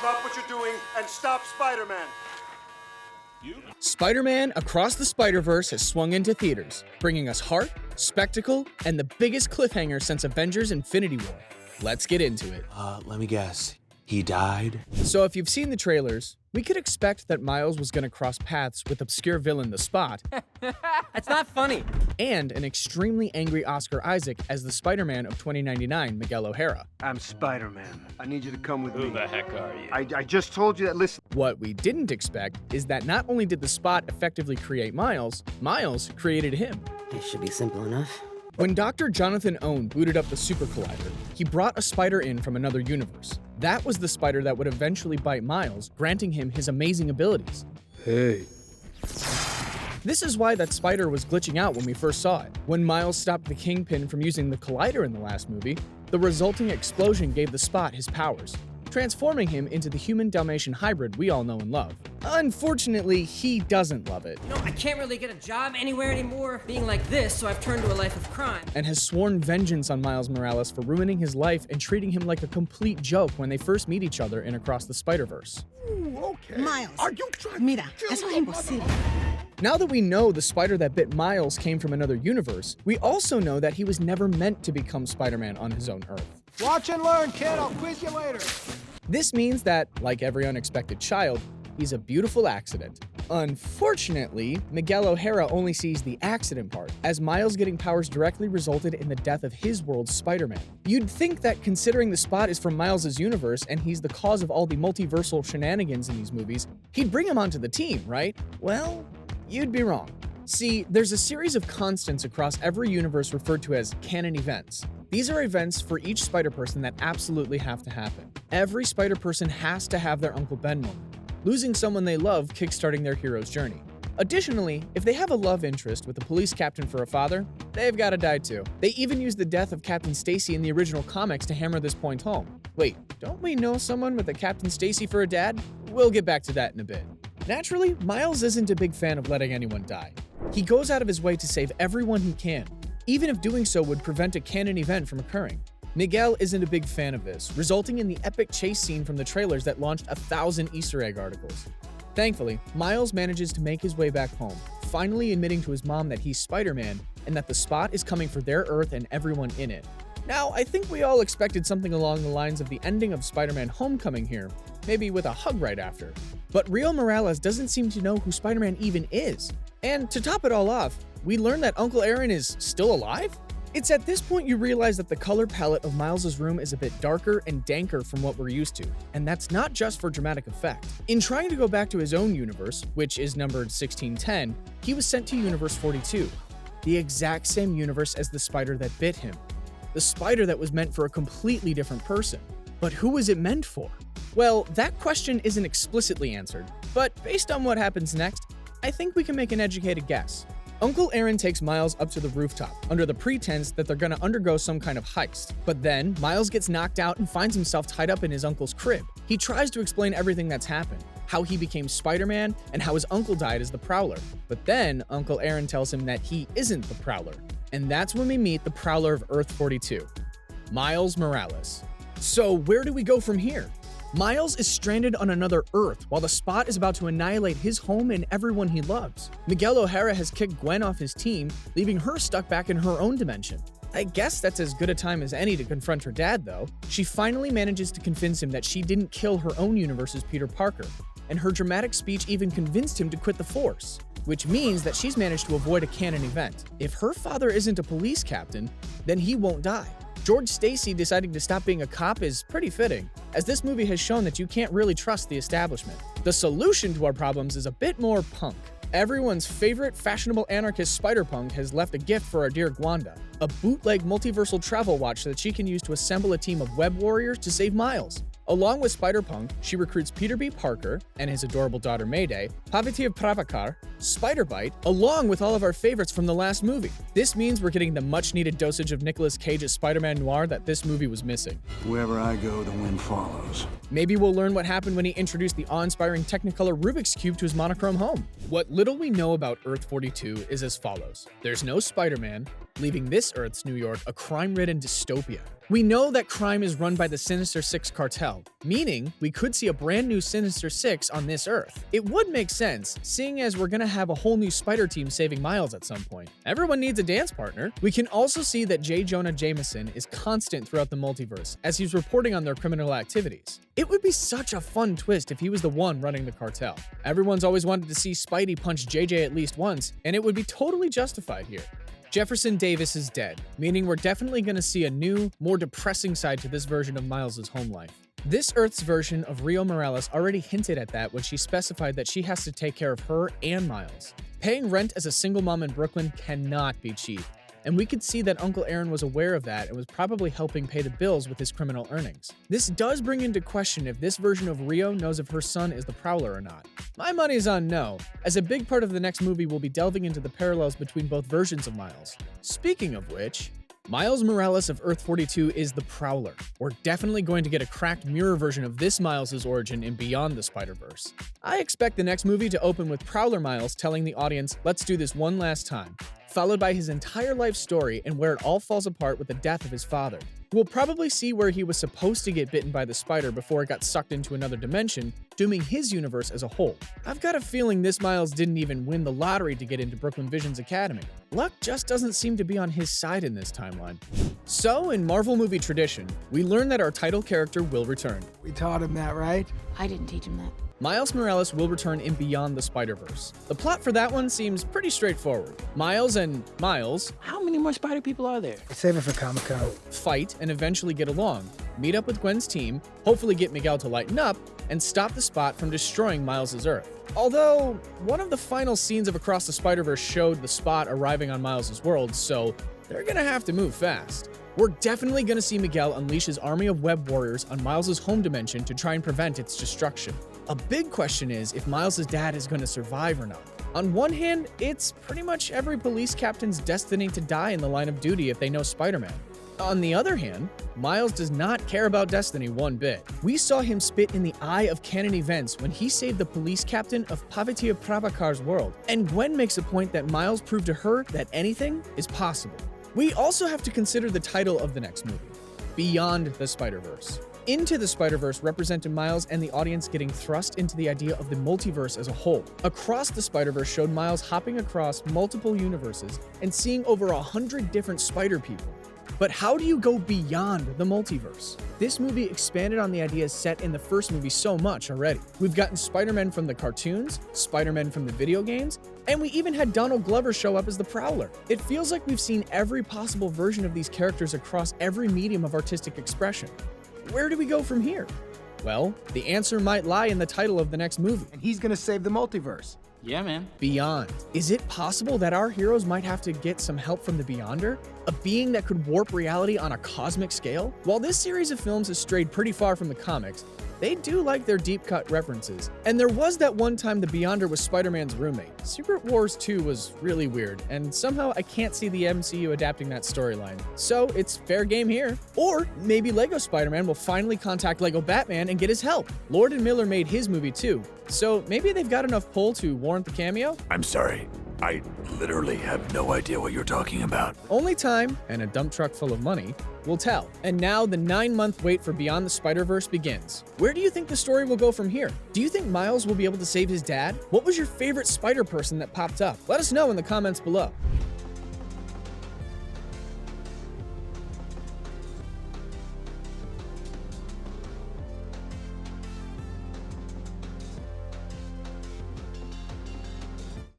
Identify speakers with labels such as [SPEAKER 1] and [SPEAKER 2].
[SPEAKER 1] Drop what you're doing and stop Spider-Man.
[SPEAKER 2] Spider-Man Across the Spiderverse has swung into theaters, bringing us heart, spectacle, and the biggest cliffhanger since Avengers Infinity War. Let's get into it.
[SPEAKER 3] Let me guess. He died?
[SPEAKER 2] So if you've seen the trailers, we could expect that Miles was gonna cross paths with obscure villain The Spot.
[SPEAKER 4] That's not funny.
[SPEAKER 2] And an extremely angry Oscar Isaac as the Spider-Man of 2099, Miguel O'Hara.
[SPEAKER 1] I'm Spider-Man. I need you to come with me.
[SPEAKER 5] Who the heck are you?
[SPEAKER 1] I just told you that, listen.
[SPEAKER 2] What we didn't expect is that not only did The Spot effectively create Miles, Miles created him.
[SPEAKER 4] This should be simple enough.
[SPEAKER 2] When Dr. Jonathan Owen booted up the Super Collider, he brought a spider in from another universe. That was the spider that would eventually bite Miles, granting him his amazing abilities.
[SPEAKER 1] Hey.
[SPEAKER 2] This is why that spider was glitching out when we first saw it. When Miles stopped the Kingpin from using the Collider in the last movie, the resulting explosion gave the Spot his powers, transforming him into the human Dalmatian hybrid we all know and love. Unfortunately, he doesn't love it.
[SPEAKER 4] You know, I can't really get a job anywhere anymore being like this, so I've turned to a life of crime.
[SPEAKER 2] And has sworn vengeance on Miles Morales for ruining his life and treating him like a complete joke when they first meet each other in Across the Spider-Verse.
[SPEAKER 6] Okay. Miles, are you trying mira, eso es imposible.
[SPEAKER 2] Now that we know the spider that bit Miles came from another universe, we also know that he was never meant to become Spider-Man on his own Earth.
[SPEAKER 1] Watch and learn, kid. I'll quiz you later.
[SPEAKER 2] This means that, like every unexpected child, he's a beautiful accident. Unfortunately, Miguel O'Hara only sees the accident part, as Miles getting powers directly resulted in the death of his world's Spider-Man. You'd think that considering the Spot is from Miles' universe and he's the cause of all the multiversal shenanigans in these movies, he'd bring him onto the team, right? Well, you'd be wrong. See, there's a series of constants across every universe referred to as canon events. These are events for each Spider-Person that absolutely have to happen. Every Spider-Person has to have their Uncle Ben moment, losing someone they love kickstarting their hero's journey. Additionally, if they have a love interest with a police captain for a father, they've gotta die too. They even use the death of Captain Stacy in the original comics to hammer this point home. Wait, don't we know someone with a Captain Stacy for a dad? We'll get back to that in a bit. Naturally, Miles isn't a big fan of letting anyone die. He goes out of his way to save everyone he can, even if doing so would prevent a canon event from occurring. Miguel isn't a big fan of this, resulting in the epic chase scene from the trailers that launched 1,000 Easter egg articles. Thankfully, Miles manages to make his way back home, finally admitting to his mom that he's Spider-Man and that the Spot is coming for their Earth and everyone in it. Now, I think we all expected something along the lines of the ending of Spider-Man Homecoming here, maybe with a hug right after. But Rio Morales doesn't seem to know who Spider-Man even is. And to top it all off, we learn that Uncle Aaron is still alive? It's at this point you realize that the color palette of Miles' room is a bit darker and danker from what we're used to, and that's not just for dramatic effect. In trying to go back to his own universe, which is numbered 1610, he was sent to Universe 42, the exact same universe as the spider that bit him. The spider that was meant for a completely different person. But who was it meant for? Well, that question isn't explicitly answered, but based on what happens next, I think we can make an educated guess. Uncle Aaron takes Miles up to the rooftop under the pretense that they're gonna undergo some kind of heist. But then, Miles gets knocked out and finds himself tied up in his uncle's crib. He tries to explain everything that's happened, how he became Spider-Man, and how his uncle died as the Prowler. But then, Uncle Aaron tells him that he isn't the Prowler. And that's when we meet the Prowler of Earth 42, Miles Morales. So where do we go from here? Miles is stranded on another Earth while the Spot is about to annihilate his home and everyone he loves. Miguel O'Hara has kicked Gwen off his team, leaving her stuck back in her own dimension. I guess that's as good a time as any to confront her dad, though. She finally manages to convince him that she didn't kill her own universe's Peter Parker, and her dramatic speech even convinced him to quit the Force, which means that she's managed to avoid a canon event. If her father isn't a police captain, then he won't die. George Stacy deciding to stop being a cop is pretty fitting, as this movie has shown that you can't really trust the establishment. The solution to our problems is a bit more punk. Everyone's favorite fashionable anarchist Spider-Punk has left a gift for our dear Gwanda, a bootleg multiversal travel watch that she can use to assemble a team of web warriors to save Miles. Along with Spider-Punk, she recruits Peter B. Parker and his adorable daughter Mayday, Pavitiv Pravakar, Spider-Bite, along with all of our favorites from the last movie. This means we're getting the much-needed dosage of Nicolas Cage's Spider-Man Noir that this movie was missing.
[SPEAKER 1] Wherever I go, the wind follows.
[SPEAKER 2] Maybe we'll learn what happened when he introduced the awe-inspiring Technicolor Rubik's Cube to his monochrome home. What little we know about Earth 42 is as follows. There's no Spider-Man, leaving this Earth's New York a crime-ridden dystopia. We know that crime is run by the Sinister Six cartel, meaning we could see a brand new Sinister Six on this Earth. It would make sense, seeing as we're gonna have a whole new Spider team saving Miles at some point. Everyone needs a dance partner. We can also see that J. Jonah Jameson is constant throughout the multiverse, as he's reporting on their criminal activities. It would be such a fun twist if he was the one running the cartel. Everyone's always wanted to see Spidey punch JJ at least once, and it would be totally justified here. Jefferson Davis is dead, meaning we're definitely going to see a new, more depressing side to this version of Miles' home life. This Earth's version of Rio Morales already hinted at that when she specified that she has to take care of her and Miles. Paying rent as a single mom in Brooklyn cannot be cheap, and we could see that Uncle Aaron was aware of that and was probably helping pay the bills with his criminal earnings. This does bring into question if this version of Rio knows if her son is the Prowler or not. My money is on no, as a big part of the next movie will be delving into the parallels between both versions of Miles. Speaking of which, Miles Morales of Earth 42 is the Prowler. We're definitely going to get a cracked mirror version of this Miles' origin in Beyond the Spider-Verse. I expect the next movie to open with Prowler Miles telling the audience, "Let's do this one last time," followed by his entire life story and where it all falls apart with the death of his father. We'll probably see where he was supposed to get bitten by the spider before it got sucked into another dimension, dooming his universe as a whole. I've got a feeling this Miles didn't even win the lottery to get into Brooklyn Vision's academy. Luck just doesn't seem to be on his side in this timeline. So, in Marvel movie tradition, we learn that our title character will return.
[SPEAKER 1] We taught him that, right?
[SPEAKER 5] I didn't teach him that.
[SPEAKER 2] Miles Morales will return in Beyond the Spider-Verse. The plot for that one seems pretty straightforward. Miles and Miles
[SPEAKER 3] How many more Spider people are there?
[SPEAKER 1] Save it for Comic-Con.
[SPEAKER 2] fight and eventually get along, meet up with Gwen's team, hopefully get Miguel to lighten up, and stop the Spot from destroying Miles' Earth. Although, one of the final scenes of Across the Spider-Verse showed the Spot arriving on Miles' world, so they're gonna have to move fast. We're definitely gonna see Miguel unleash his army of web warriors on Miles' home dimension to try and prevent its destruction. A big question is if Miles' dad is gonna survive or not. On one hand, it's pretty much every police captain's destiny to die in the line of duty if they know Spider-Man. On the other hand, Miles does not care about destiny one bit. We saw him spit in the eye of canon events when he saved the police captain of Pavitia Prabhakar's world, and Gwen makes a point that Miles proved to her that anything is possible. We also have to consider the title of the next movie, Beyond the Spider-Verse. Into the Spider-Verse represented Miles and the audience getting thrust into the idea of the multiverse as a whole. Across the Spider-Verse showed Miles hopping across multiple universes and seeing over 100 different Spider people. But how do you go beyond the multiverse? This movie expanded on the ideas set in the first movie so much already. We've gotten Spider-Man from the cartoons, Spider-Man from the video games, and we even had Donald Glover show up as the Prowler. It feels like we've seen every possible version of these characters across every medium of artistic expression. Where do we go from here? Well, the answer might lie in the title of the next movie.
[SPEAKER 1] And he's gonna save the multiverse.
[SPEAKER 3] Yeah, man.
[SPEAKER 2] Beyond. Is it possible that our heroes might have to get some help from the Beyonder? A being that could warp reality on a cosmic scale? While this series of films has strayed pretty far from the comics, they do like their deep-cut references. And there was that one time the Beyonder was Spider-Man's roommate. Secret Wars 2 was really weird, and somehow I can't see the MCU adapting that storyline. So it's fair game here. Or maybe Lego Spider-Man will finally contact Lego Batman and get his help. Lord and Miller made his movie too, so maybe they've got enough pull to warrant the cameo?
[SPEAKER 7] I'm sorry. I literally have no idea what you're talking about.
[SPEAKER 2] Only time, and a dump truck full of money, will tell. And now the 9-month wait for Beyond the Spider-Verse begins. Where do you think the story will go from here? Do you think Miles will be able to save his dad? What was your favorite Spider-Person that popped up? Let us know in the comments below.